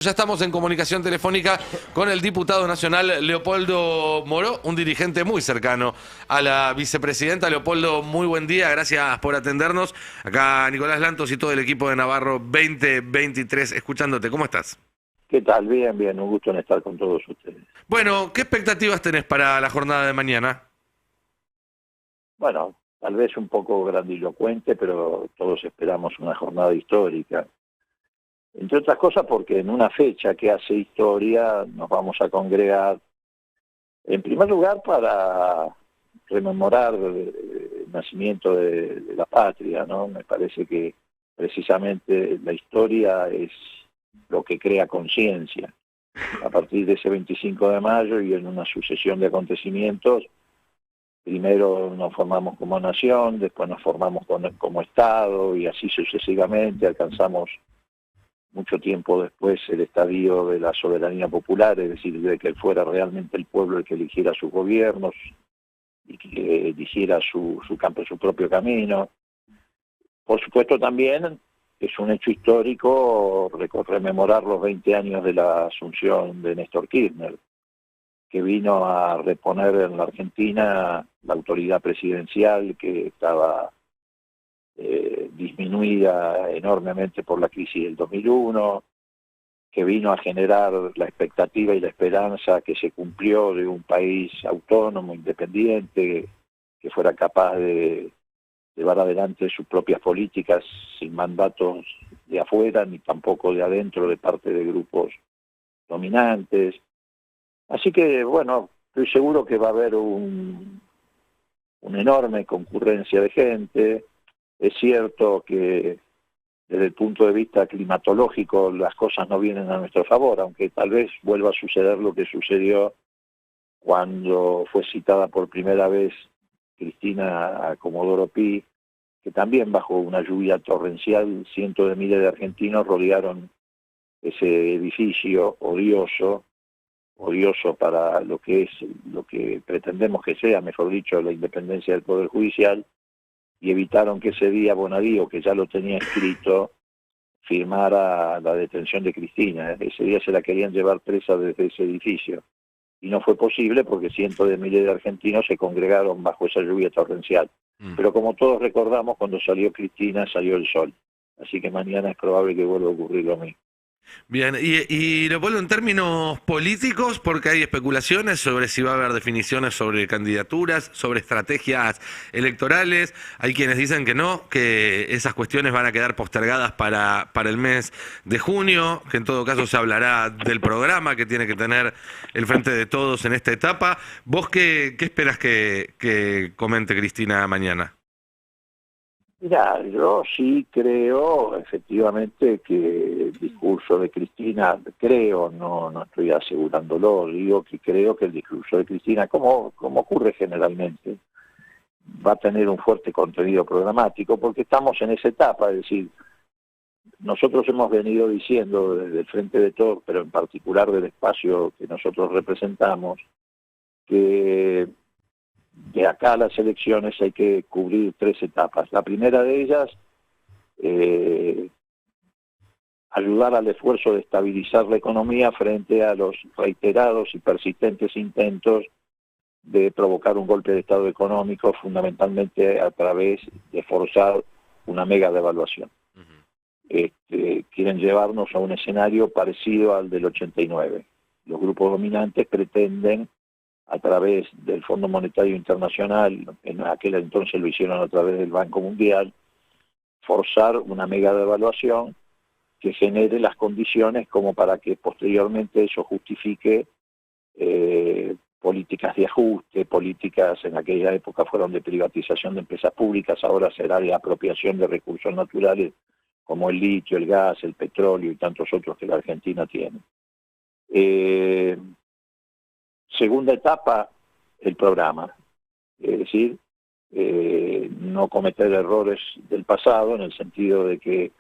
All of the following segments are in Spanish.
Ya estamos en comunicación telefónica con el diputado nacional Leopoldo Moró, un dirigente muy cercano a la vicepresidenta. Leopoldo, muy buen día, gracias por atendernos. Acá Nicolás Lantos y todo el equipo de Navarro 2023 escuchándote. ¿Cómo estás? ¿Qué tal? Bien, bien, un gusto en estar con todos ustedes. Bueno, ¿qué expectativas tenés para la jornada de mañana? Bueno, tal vez un poco grandilocuente, pero todos esperamos una jornada histórica. Entre otras cosas porque en una fecha que hace historia nos vamos a congregar, en primer lugar, para rememorar el nacimiento de la patria, ¿no? Me parece que precisamente la historia es lo que crea conciencia. A partir de ese 25 de mayo y en una sucesión de acontecimientos, primero nos formamos como nación, después nos formamos como Estado y así sucesivamente alcanzamos mucho tiempo después el estadio de la soberanía popular, es decir, de que fuera realmente el pueblo el que eligiera sus gobiernos y que eligiera su propio camino. Por supuesto también es un hecho histórico rememorar los 20 años de la asunción de Néstor Kirchner, que vino a reponer en la Argentina la autoridad presidencial que estaba disminuida enormemente por la crisis del 2001, que vino a generar la expectativa y la esperanza que se cumplió de un país autónomo, independiente, que fuera capaz de llevar adelante sus propias políticas sin mandatos de afuera ni tampoco de adentro de parte de grupos dominantes. Así que, bueno, estoy seguro que va a haber una enorme concurrencia de gente. Es cierto que desde el punto de vista climatológico las cosas no vienen a nuestro favor, aunque tal vez vuelva a suceder lo que sucedió cuando fue citada por primera vez Cristina a Comodoro Pi, que también bajo una lluvia torrencial cientos de miles de argentinos rodearon ese edificio odioso para lo que pretendemos que sea, mejor dicho, la independencia del Poder Judicial, y evitaron que ese día Bonadío, que ya lo tenía escrito, firmara la detención de Cristina. Ese día se la querían llevar presa desde ese edificio, y no fue posible porque cientos de miles de argentinos se congregaron bajo esa lluvia torrencial. Pero como todos recordamos, cuando salió Cristina salió el sol, así que mañana es probable que vuelva a ocurrir lo mismo. Bien, y Leopoldo, en términos políticos, porque hay especulaciones sobre si va a haber definiciones sobre candidaturas, sobre estrategias electorales. Hay quienes dicen que no, que esas cuestiones van a quedar postergadas para el mes de junio, que en todo caso se hablará del programa que tiene que tener el Frente de Todos en esta etapa. ¿Vos qué esperas que comente Cristina mañana? Mira, yo sí creo efectivamente que el discurso de Cristina, no estoy asegurándolo, digo que creo que el discurso de Cristina, como ocurre generalmente, va a tener un fuerte contenido programático, porque estamos en esa etapa, es decir, nosotros hemos venido diciendo desde el Frente de Todos, pero en particular del espacio que nosotros representamos, que de acá a las elecciones hay que cubrir 3 etapas. La primera de ellas, ayudar al esfuerzo de estabilizar la economía frente a los reiterados y persistentes intentos de provocar un golpe de Estado económico, fundamentalmente a través de forzar una mega devaluación. Quieren llevarnos a un escenario parecido al del 89. Los grupos dominantes pretenden, a través del Fondo Monetario Internacional, en aquel entonces lo hicieron a través del Banco Mundial, forzar una mega devaluación que genere las condiciones como para que posteriormente eso justifique políticas de ajuste, políticas en aquella época fueron de privatización de empresas públicas, ahora será de apropiación de recursos naturales como el litio, el gas, el petróleo y tantos otros que la Argentina tiene. Segunda etapa, el programa, es decir, no cometer errores del pasado en el sentido de que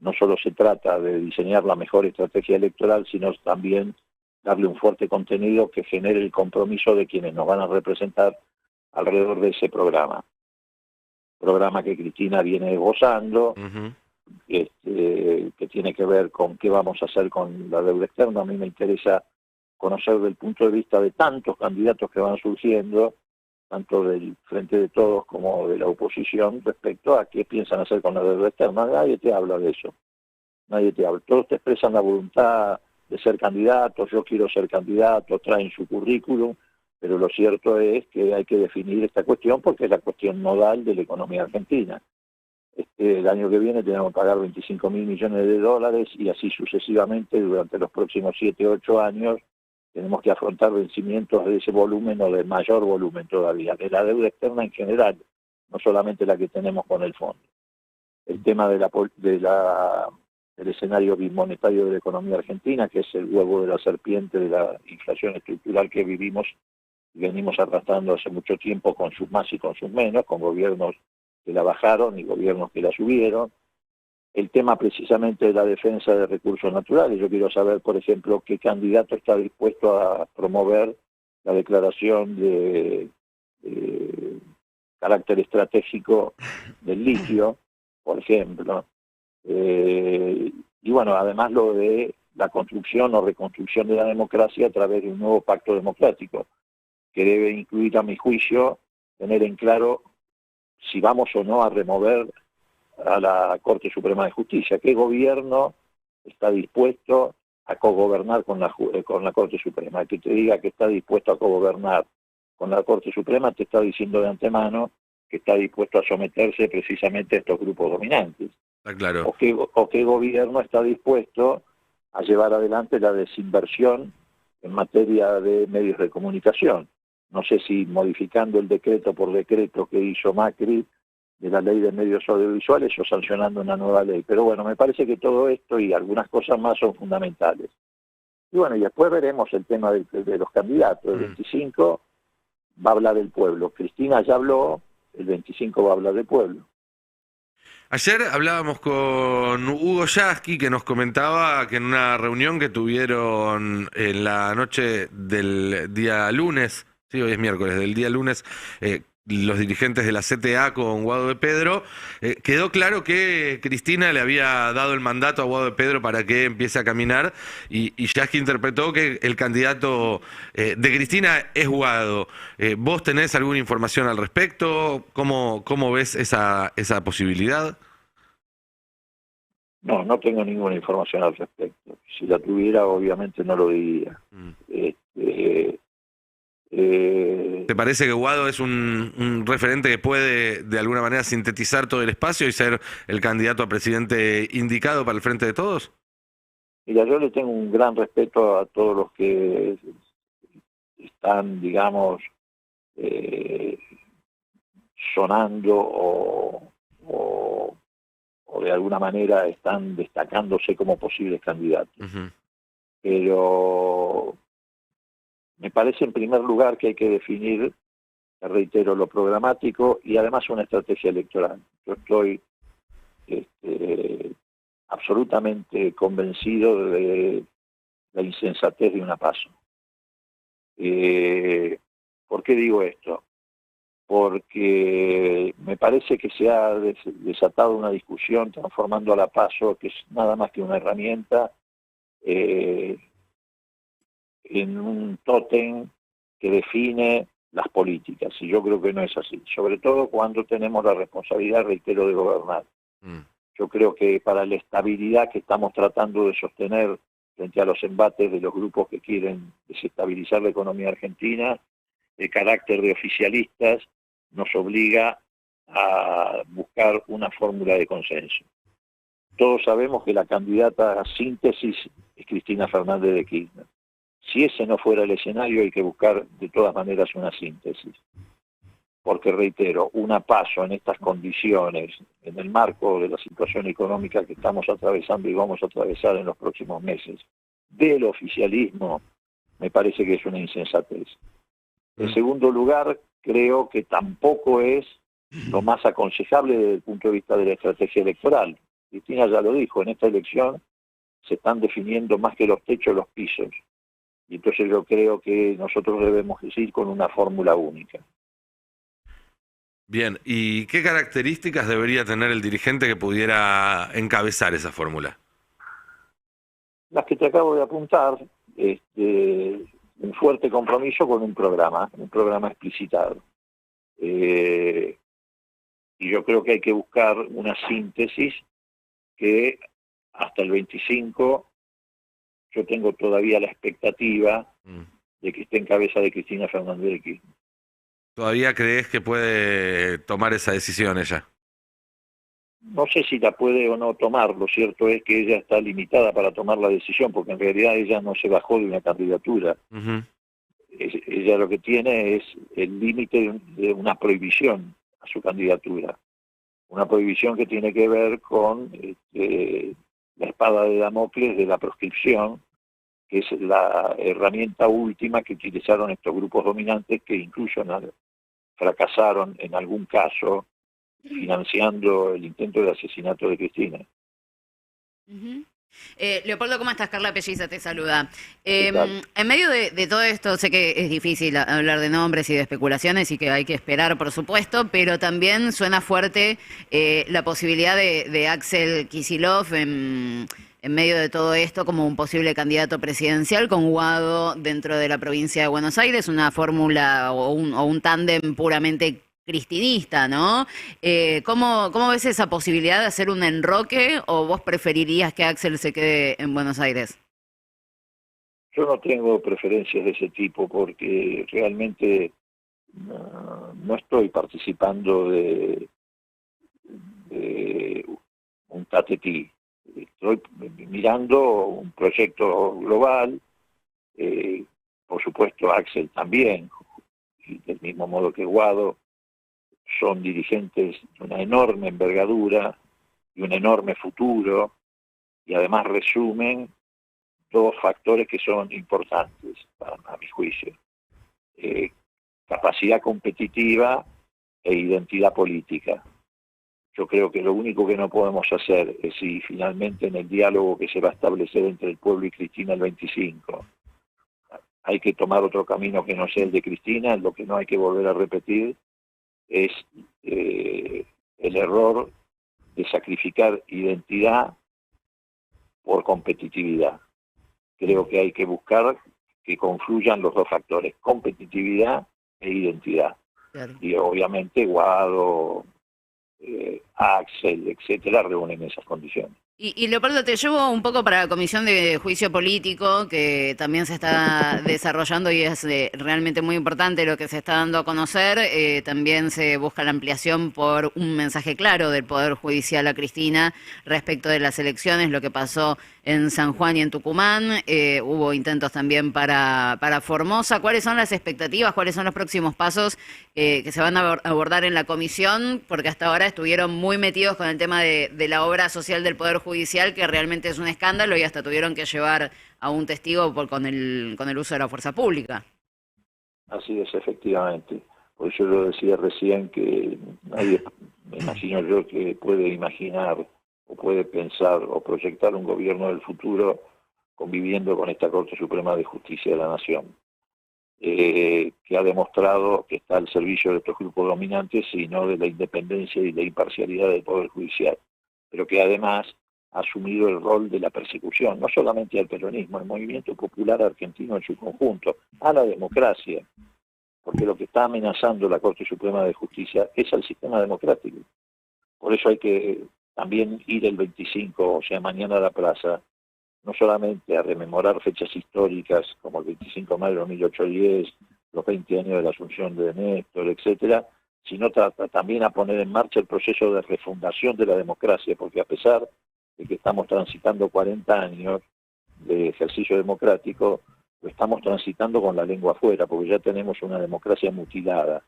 no solo se trata de diseñar la mejor estrategia electoral, sino también darle un fuerte contenido que genere el compromiso de quienes nos van a representar alrededor de ese programa. Programa que Cristina viene esbozando, que tiene que ver con qué vamos a hacer con la deuda externa. A mí me interesa conocer del punto de vista de tantos candidatos que van surgiendo, tanto del Frente de Todos como de la oposición, respecto a qué piensan hacer con la deuda externa. Nadie te habla de eso, nadie te habla. Todos te expresan la voluntad de ser candidatos, yo quiero ser candidato, traen su currículum, pero lo cierto es que hay que definir esta cuestión porque es la cuestión nodal de la economía argentina. El año que viene tenemos que pagar 25.000 millones de dólares y así sucesivamente durante los próximos 7 o 8 años tenemos que afrontar vencimientos de ese volumen o de mayor volumen todavía, de la deuda externa en general, no solamente la que tenemos con el fondo. El tema del escenario bimonetario de la economía argentina, que es el huevo de la serpiente de la inflación estructural que vivimos y venimos arrastrando hace mucho tiempo con sus más y con sus menos, con gobiernos que la bajaron y gobiernos que la subieron. El tema precisamente de la defensa de recursos naturales. Yo quiero saber, por ejemplo, qué candidato está dispuesto a promover la declaración de carácter estratégico del litio, por ejemplo. Y bueno, además lo de la construcción o reconstrucción de la democracia a través de un nuevo pacto democrático, que debe incluir, a mi juicio, tener en claro si vamos o no a remover a la Corte Suprema de Justicia. ¿Qué gobierno está dispuesto a cogobernar con la Corte Suprema? El que te diga que está dispuesto a cogobernar con la Corte Suprema te está diciendo de antemano que está dispuesto a someterse precisamente a estos grupos dominantes. Claro. ¿O qué gobierno está dispuesto a llevar adelante la desinversión en materia de medios de comunicación? No sé si modificando el decreto por decreto que hizo Macri de la ley de medios audiovisuales o sancionando una nueva ley. Pero bueno, me parece que todo esto y algunas cosas más son fundamentales. Y bueno, y después veremos el tema de los candidatos. El 25 va a hablar del pueblo. Cristina ya habló, el 25 va a hablar del pueblo. Ayer hablábamos con Hugo Yasky, que nos comentaba que en una reunión que tuvieron en la noche del día lunes, sí, hoy es miércoles, del día lunes, los dirigentes de la CTA con Guado de Pedro, quedó claro que Cristina le había dado el mandato a Guado de Pedro para que empiece a caminar y Yasky interpretó que el candidato de Cristina es Guado. ¿Vos tenés alguna información al respecto? ¿Cómo ves esa posibilidad? No, no tengo ninguna información al respecto. Si la tuviera, obviamente no lo diría. ¿Te parece que Guado es un referente que puede de alguna manera sintetizar todo el espacio y ser el candidato a presidente indicado para el Frente de Todos? Mira, yo le tengo un gran respeto a todos los que están, digamos, sonando o de alguna manera están destacándose como posibles candidatos. Pero me parece en primer lugar que hay que definir, reitero, lo programático y además una estrategia electoral. Yo estoy absolutamente convencido de la insensatez de una PASO. ¿Por qué digo esto? Porque me parece que se ha desatado una discusión transformando a la PASO, que es nada más que una herramienta, en un tótem que define las políticas, y yo creo que no es así, sobre todo cuando tenemos la responsabilidad, reitero, de gobernar. Yo creo que para la estabilidad que estamos tratando de sostener frente a los embates de los grupos que quieren desestabilizar la economía argentina, el carácter de oficialistas nos obliga a buscar una fórmula de consenso. Todos sabemos que la candidata a síntesis es Cristina Fernández de Kirchner. Si ese no fuera el escenario, hay que buscar de todas maneras una síntesis. Porque, reitero, una PASO en estas condiciones, en el marco de la situación económica que estamos atravesando y vamos a atravesar en los próximos meses, del oficialismo, me parece que es una insensatez. En segundo lugar, creo que tampoco es lo más aconsejable desde el punto de vista de la estrategia electoral. Cristina ya lo dijo, en esta elección se están definiendo más que los techos, los pisos. Y entonces yo creo que nosotros debemos ir con una fórmula única. Bien, ¿y qué características debería tener el dirigente que pudiera encabezar esa fórmula? Las que te acabo de apuntar, un fuerte compromiso con un programa explicitado. Eh, y yo creo que hay que buscar una síntesis que hasta el 25 yo tengo todavía la expectativa Mm. de que esté en cabeza de Cristina Fernández de Kirchner. ¿Todavía crees que puede tomar esa decisión ella? No sé si la puede o no tomar, lo cierto es que ella está limitada para tomar la decisión, porque en realidad ella no se bajó de una candidatura. Ujú. Ella lo que tiene es el límite de una prohibición a su candidatura. Una prohibición que tiene que ver con la espada de Damocles de la proscripción, que es la herramienta última que utilizaron estos grupos dominantes que incluso fracasaron en algún caso financiando el intento de asesinato de Cristina. Ujú. Leopoldo, ¿cómo estás? Carla Pelliza te saluda. ¿Qué tal? En medio de todo esto, sé que es difícil hablar de nombres y de especulaciones y que hay que esperar, por supuesto, pero también suena fuerte la posibilidad de Axel Kicillof en medio de todo esto como un posible candidato presidencial con Guado dentro de la provincia de Buenos Aires, una fórmula o un tándem puramente cristinista, ¿no? ¿Cómo ves esa posibilidad de hacer un enroque o vos preferirías que Axel se quede en Buenos Aires? Yo no tengo preferencias de ese tipo porque realmente no estoy participando de un tatetí. Estoy mirando un proyecto global, por supuesto Axel también, y del mismo modo que Guado, son dirigentes de una enorme envergadura y un enorme futuro, y además resumen dos factores que son importantes a mi juicio. Eh, Capacidad competitiva e identidad política. Yo creo que lo único que no podemos hacer es si finalmente en el diálogo que se va a establecer entre el pueblo y Cristina el 25 hay que tomar otro camino que no sea el de Cristina, lo que no hay que volver a repetir es el error de sacrificar identidad por competitividad. Creo que hay que buscar que confluyan los dos factores, competitividad e identidad. Claro. Y obviamente Guado, Axel, etcétera, reúnen esas condiciones. Y Leopoldo, te llevo un poco para la Comisión de Juicio Político, que también se está desarrollando y es realmente muy importante lo que se está dando a conocer. También se busca la ampliación por un mensaje claro del Poder Judicial a Cristina respecto de las elecciones, lo que pasó en San Juan y en Tucumán. Hubo intentos también para Formosa. ¿Cuáles son las expectativas? ¿Cuáles son los próximos pasos que se van a abordar en la comisión? Porque hasta ahora estuvieron muy metidos con el tema de la obra social del Poder Judicial, que realmente es un escándalo y hasta tuvieron que llevar a un testigo con el uso de la fuerza pública. Así es, efectivamente. Por eso yo decía recién que nadie, me imagino yo, que puede imaginar o puede pensar o proyectar un gobierno del futuro conviviendo con esta Corte Suprema de Justicia de la Nación, que ha demostrado que está al servicio de estos grupos dominantes y no de la independencia y la imparcialidad del Poder Judicial, pero que además ha asumido el rol de la persecución, no solamente al peronismo, al movimiento popular argentino en su conjunto, a la democracia, porque lo que está amenazando la Corte Suprema de Justicia es al sistema democrático. Por eso hay que también ir el 25, o sea, mañana a la plaza, no solamente a rememorar fechas históricas como el 25 de mayo de 1810, los 20 años de la asunción de Néstor, etcétera, sino también a poner en marcha el proceso de refundación de la democracia, porque a pesar de que estamos transitando 40 años de ejercicio democrático, lo estamos transitando con la lengua afuera, porque ya tenemos una democracia mutilada.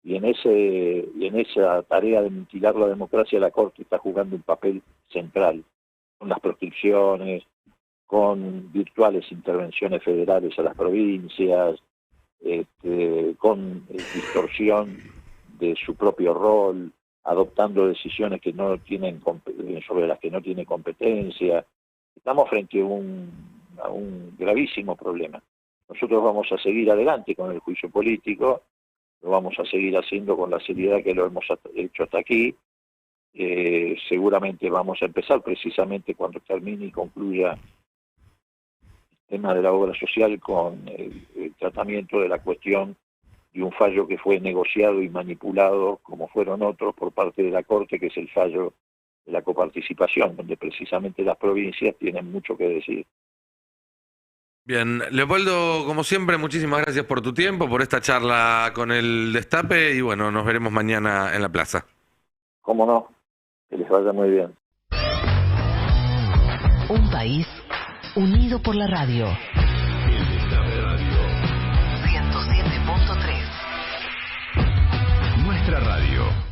Y en esa tarea de mutilar la democracia, la Corte está jugando un papel central, con las proscripciones, con virtuales intervenciones federales a las provincias, con distorsión de su propio rol, adoptando decisiones que no tienen sobre las que no tiene competencia. Estamos frente a un gravísimo problema. Nosotros vamos a seguir adelante con el juicio político, lo vamos a seguir haciendo con la seriedad que lo hemos hecho hasta aquí. Seguramente vamos a empezar precisamente cuando termine y concluya el tema de la obra social con el tratamiento de la cuestión de un fallo que fue negociado y manipulado, como fueron otros, por parte de la Corte, que es el fallo de la coparticipación, donde precisamente las provincias tienen mucho que decir. Bien, Leopoldo, como siempre, muchísimas gracias por tu tiempo, por esta charla con el Destape y bueno, nos veremos mañana en la plaza. ¿Cómo no? Que les vaya muy bien. Un país unido por la radio. El Destape Radio. 107.3. Nuestra radio.